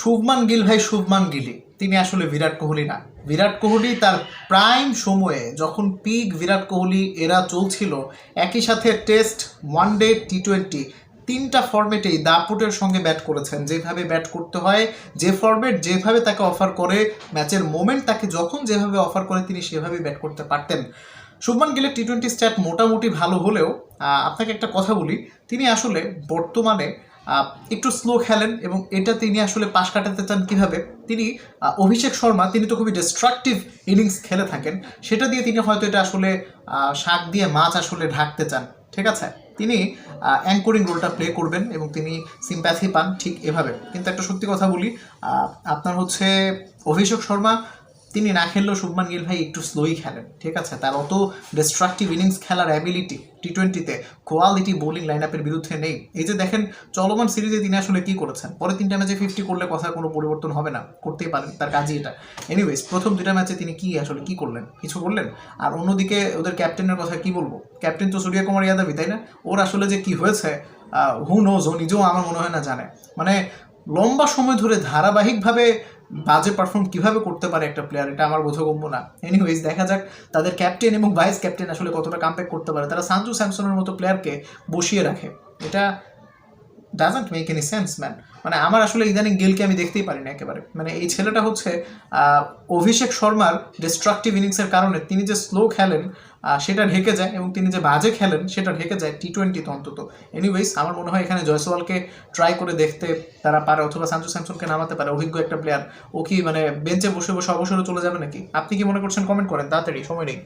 শুভমান গিল ভাই শুভমান গিলই, তিনি আসলে বিরাট কোহলি না। বিরাট কোহলি তার প্রাইম সময়ে যখন পিক বিরাট কোহলি এরা চলছিল, একই সাথে টেস্ট, ওয়ানডে, টি-20 তিনটা ফরম্যাটেই দাপুটের সঙ্গে ব্যাট করেছেন। যেভাবে ব্যাট করতে হয়, যে ফরম্যাট যেভাবে তাকে অফার করে, ম্যাচের মোমেন্ট তাকে যখন যেভাবে অফার করে তিনি সেভাবেই ব্যাট করতে পারতেন। শুভমান গিলের টি-20 স্ট্যাট মোটামুটি ভালো হলেও আপনাকে একটা কথা বলি, তিনি আসলে বর্তমানে একটু স্লো খেলেন এবং এটা তিনি আসলে পাশ কাটাতে চান কীভাবে। তিনি অভিষেক শর্মা, তিনি তো খুবই ডিস্ট্রাকটিভ ইনিংস খেলে থাকেন, সেটা দিয়ে তিনি হয়তো এটা আসলে শাক দিয়ে মাছ আসলে ঢাকতে চান। ঠিক আছে, তিনি অ্যাঙ্করিং রোলটা প্লে করবেন এবং তিনি সিম্প্যাথি পান ঠিক এভাবে। কিন্তু একটা সত্যি কথা বলি, আপনার হচ্ছে অভিষেক শর্মা তিনি না খেললেও শুভমান গিল ভাই একটু স্লোই খেলেন। ঠিক আছে, তার অত ডিস্ট্রাকটিভ ইনিংস খেলার অ্যাবিলিটি টি-20-তে কোয়ালিটি বোলিং লাইন আপের বিরুদ্ধে নেই। এই যে দেখেন চলমান সিরিজে তিনি আসলে কী করেছেন, পরে 3টা ম্যাচে 50 করলে কথার কোনো পরিবর্তন হবে না, করতেই পারেন, তার কাজই এটা। এনিওয়েজ, প্রথম 2টা ম্যাচে তিনি আসলে কী করলেন, কিছু করলেন। আর অন্যদিকে ওদের ক্যাপ্টেনের কথা কি বলবো, ক্যাপ্টেন তো সূর্য কুমার যাদবই, তাই না? ওর আসলে যে কি হয়েছে হু নোজ, ও নিজেও আমার মনে হয় না জানে। মানে লম্বা সময় ধরে ধারাবাহিকভাবে বাজে পারফর্ম কীভাবে করতে পারে একটা প্লেয়ার, এটা আমার বোধগম্য না। এনিওয়েজ, দেখা যাক তাদের ক্যাপ্টেন এবং ভাইস ক্যাপ্টেন আসলে কতটা কামব্যাক করতে পারে। তারা সঞ্জু স্যামসনের মতো প্লেয়ারকে বসিয়ে রাখে, এটা doesn't make any sense man. মানে আমার আসলে ইদানিং গিলকে আমি দেখতেই পারি না একেবারে। মানে এই ছেলেটা হচ্ছে অভিষেক শর্মার ডিস্ট্রাকটিভ ইনিংসের কারণে তিনি যে স্লো খেলেন সেটা ঢেকে যায় এবং তিনি যে বাজে খেলেন সেটা ঢেকে যায় টি-20-তে অন্তত। এনিওয়েজ, আমার মনে হয় এখানে জয়সওয়ালকে ট্রাই করে দেখতে তারা পারে, অথবা সঞ্জু স্যামসনকে নামাতে পারে, অভিজ্ঞ একটা প্লেয়ার। ও কি মানে বেঞ্চে বসে বসে অবসরে চলে যাবে নাকি? আপনি কি মনে করছেন? কমেন্ট করেন তাড়াতাড়ি, সময় নেই।